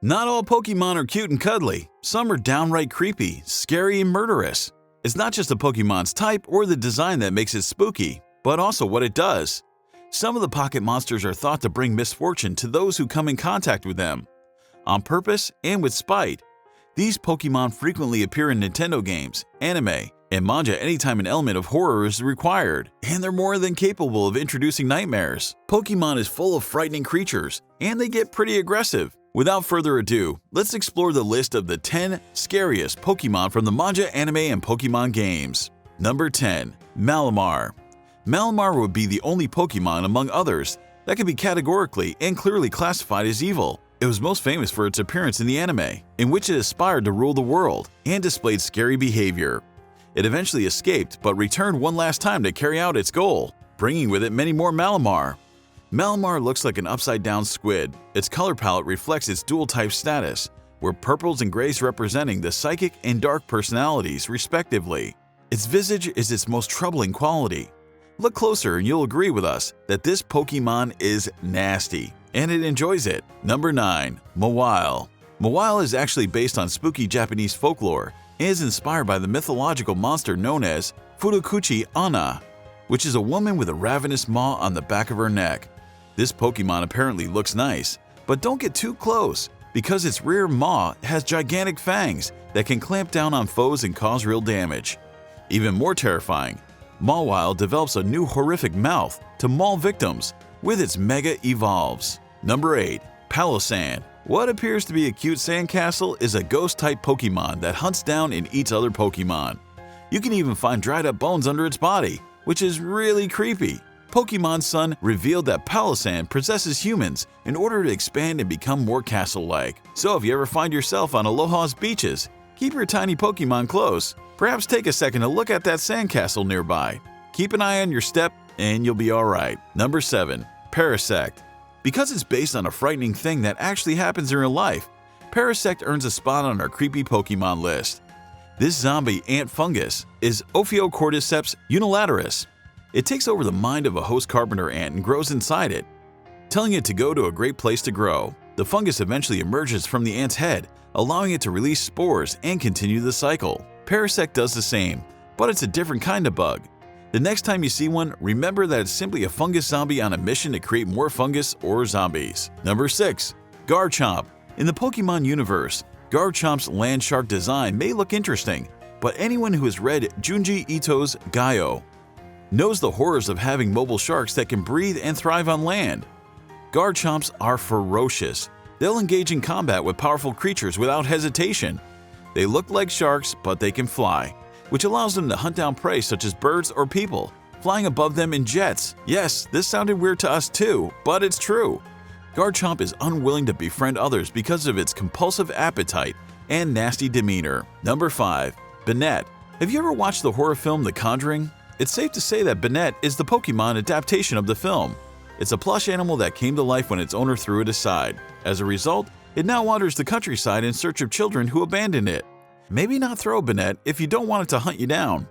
Not all Pokemon are cute and cuddly. Some are downright creepy, scary, and murderous. It's not just the Pokemon's type or the design that makes it spooky, but also what it does. Some of the pocket monsters are thought to bring misfortune to those who come in contact with them. On purpose and with spite, these Pokemon frequently appear in Nintendo games, anime, and manga anytime an element of horror is required, and they're more than capable of introducing nightmares. Pokemon is full of frightening creatures, and they get pretty aggressive. Without further ado, let's explore the list of the 10 scariest Pokemon from the manga, anime, and Pokemon games. Number 10. Malamar. Malamar would be the only Pokemon among others that can be categorically and clearly classified as evil. It was most famous for its appearance in the anime, in which it aspired to rule the world and displayed scary behavior. It eventually escaped but returned one last time to carry out its goal, bringing with it many more Malamar. Malamar looks like an upside-down squid. Its color palette reflects its dual-type status, where purples and grays representing the psychic and dark personalities, respectively. Its visage is its most troubling quality. Look closer and you'll agree with us that this Pokemon is nasty, and it enjoys it. Number 9. Mawile. Mawile is actually based on spooky Japanese folklore and is inspired by the mythological monster known as Fudokuchi Onna, which is a woman with a ravenous maw on the back of her neck. This Pokemon apparently looks nice, but don't get too close because its rear maw has gigantic fangs that can clamp down on foes and cause real damage. Even more terrifying, Mawile develops a new horrific mouth to maul victims with its Mega Evolves. Number 8. Palossand. What appears to be a cute sandcastle is a ghost-type Pokemon that hunts down and eats other Pokemon. You can even find dried-up bones under its body, which is really creepy. Pokemon Sun revealed that Palossand possesses humans in order to expand and become more castle-like. So if you ever find yourself on Aloha's beaches, keep your tiny Pokemon close. Perhaps take a second to look at that sandcastle nearby. Keep an eye on your step and you'll be alright. Number 7. Parasect. Because it's based on a frightening thing that actually happens in real life, Parasect earns a spot on our creepy Pokemon list. This zombie ant fungus is Ophiocordyceps unilaterus. It takes over the mind of a host carpenter ant and grows inside it, telling it to go to a great place to grow. The fungus eventually emerges from the ant's head, allowing it to release spores and continue the cycle. Parasect does the same, but it's a different kind of bug. The next time you see one, remember that it's simply a fungus zombie on a mission to create more fungus or zombies. Number 6. Garchomp. In the Pokemon universe, Garchomp's land shark design may look interesting, but anyone who has read Junji Ito's Gaio knows the horrors of having mobile sharks that can breathe and thrive on land. Garchomps are ferocious. They'll engage in combat with powerful creatures without hesitation. They look like sharks, but they can fly, which allows them to hunt down prey such as birds or people, flying above them in jets. Yes, this sounded weird to us too, but it's true. Garchomp is unwilling to befriend others because of its compulsive appetite and nasty demeanor. Number 5. Banette. Have you ever watched the horror film The Conjuring? It's safe to say that Banette is the Pokemon adaptation of the film. It's a plush animal that came to life when its owner threw it aside. As a result, it now wanders the countryside in search of children who abandoned it. Maybe not throw Banette if you don't want it to hunt you down.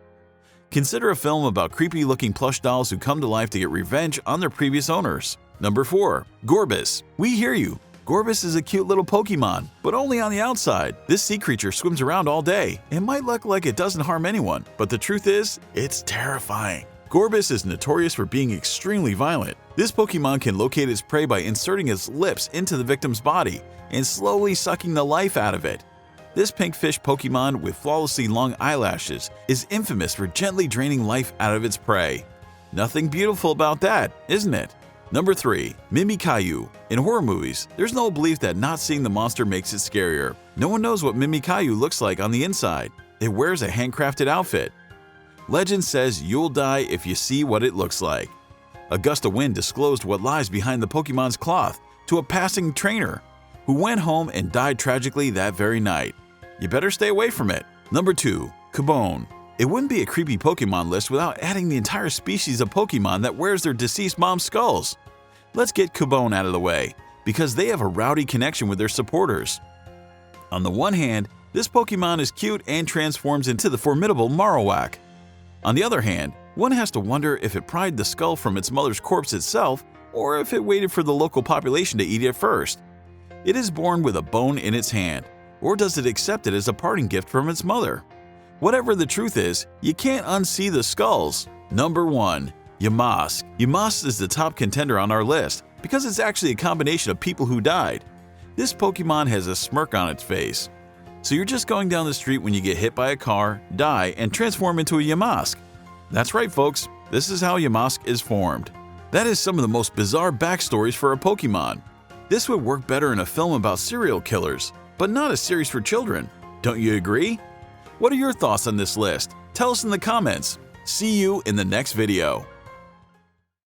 Consider a film about creepy-looking plush dolls who come to life to get revenge on their previous owners. Number 4. Gorbis. We hear you. Gorbis is a cute little Pokemon, but only on the outside. This sea creature swims around all day and might look like it doesn't harm anyone, but the truth is, it's terrifying. Gorbis is notorious for being extremely violent. This Pokemon can locate its prey by inserting its lips into the victim's body and slowly sucking the life out of it. This pink fish Pokemon with flawlessly long eyelashes is infamous for gently draining life out of its prey. Nothing beautiful about that, isn't it? Number 3. Mimikyu. In horror movies, there's no belief that not seeing the monster makes it scarier. No one knows what Mimikyu looks like on the inside. It wears a handcrafted outfit. Legend says you'll die if you see what it looks like. A gust of wind disclosed what lies behind the Pokemon's cloth to a passing trainer, who went home and died tragically that very night. You better stay away from it. Number 2. Cubone. It wouldn't be a creepy Pokemon list without adding the entire species of Pokemon that wears their deceased mom's skulls. Let's get Cubone out of the way, because they have a rowdy connection with their supporters. On the one hand, this Pokemon is cute and transforms into the formidable Marowak. On the other hand, one has to wonder if it pried the skull from its mother's corpse itself, or if it waited for the local population to eat it first. It is born with a bone in its hand, or does it accept it as a parting gift from its mother? Whatever the truth is, you can't unsee the skulls. Number 1. Yamask. Yamask is the top contender on our list because it's actually a combination of people who died. This Pokemon has a smirk on its face. So you're just going down the street when you get hit by a car, die, and transform into a Yamask. That's right, folks. This is how Yamask is formed. That is some of the most bizarre backstories for a Pokemon. This would work better in a film about serial killers, but not a series for children. Don't you agree? What are your thoughts on this list? Tell us in the comments. See you in the next video.